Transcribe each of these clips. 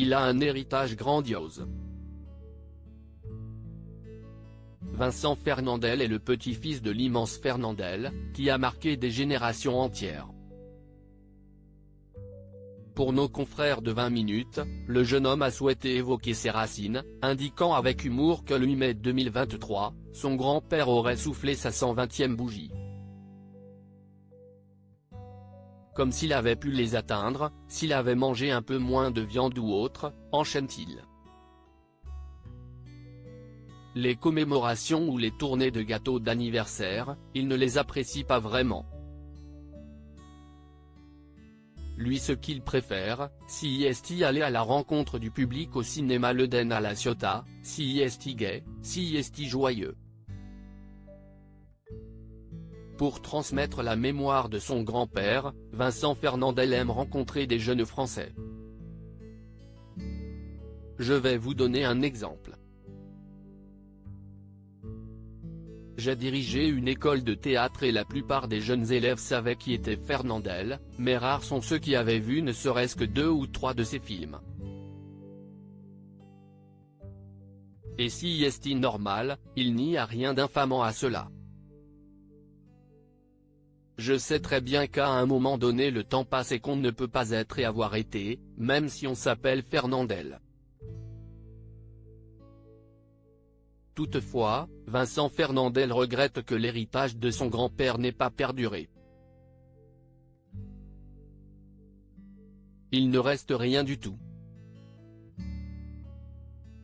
il a un héritage grandiose. Vincent Fernandel est le petit-fils de l'immense Fernandel, qui a marqué des générations entières. Pour nos confrères de 20 minutes, le jeune homme a souhaité évoquer ses racines, indiquant avec humour que le 8 mai 2023, son grand-père aurait soufflé sa 120e bougie. Comme s'il avait pu les atteindre, s'il avait mangé un peu moins de viande ou autre, enchaîne-t-il. Les commémorations ou les tournées de gâteaux d'anniversaire, il ne les apprécie pas vraiment. Lui, ce qu'il préfère, si est aller à la rencontre du public au cinéma l'Eden à la Ciotat, si est gay, si est joyeux. Pour transmettre la mémoire de son grand-père, Vincent Fernandel aime rencontrer des jeunes Français. Je vais vous donner un exemple. J'ai dirigé une école de théâtre et la plupart des jeunes élèves savaient qui était Fernandel, mais rares sont ceux qui avaient vu ne serait-ce que 2 ou 3 de ses films. Et si est normal, il n'y a rien d'infamant à cela. Je sais très bien qu'à un moment donné le temps passe et qu'on ne peut pas être et avoir été, même si on s'appelle Fernandel. Toutefois, Vincent Fernandel regrette que l'héritage de son grand-père n'ait pas perduré. Il ne reste rien du tout.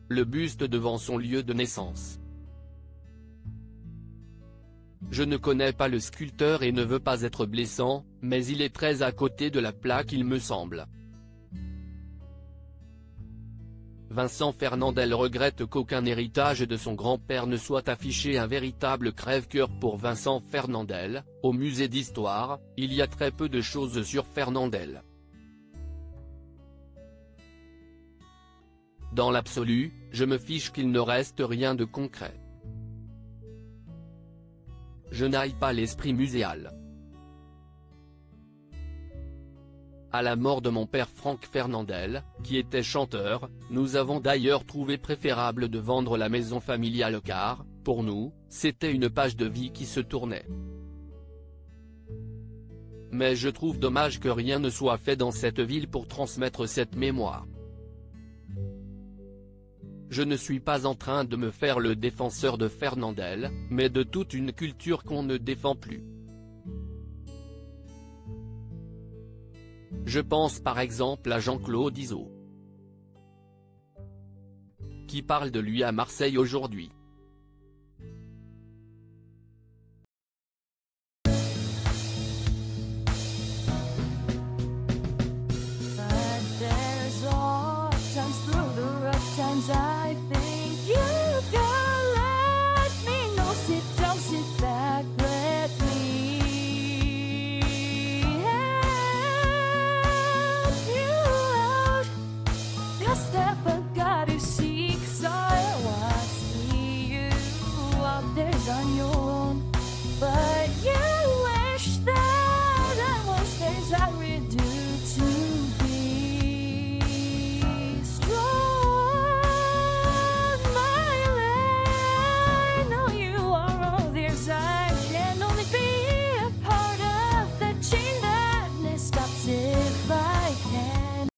Le buste devant son lieu de naissance. Je ne connais pas le sculpteur et ne veux pas être blessant, mais il est très à côté de la plaque il me semble. Vincent Fernandel regrette qu'aucun héritage de son grand-père ne soit affiché. Un véritable crève-cœur pour Vincent Fernandel. Au musée d'histoire, il y a très peu de choses sur Fernandel. Dans l'absolu, je me fiche qu'il ne reste rien de concret. Je n'aille pas l'esprit muséal. À la mort de mon père Franck Fernandel, qui était chanteur, nous avons d'ailleurs trouvé préférable de vendre la maison familiale car, pour nous, c'était une page de vie qui se tournait. Mais je trouve dommage que rien ne soit fait dans cette ville pour transmettre cette mémoire. Je ne suis pas en train de me faire le défenseur de Fernandel, mais de toute une culture qu'on ne défend plus. Je pense par exemple à Jean-Claude Izzo, qui parle de lui à Marseille aujourd'hui.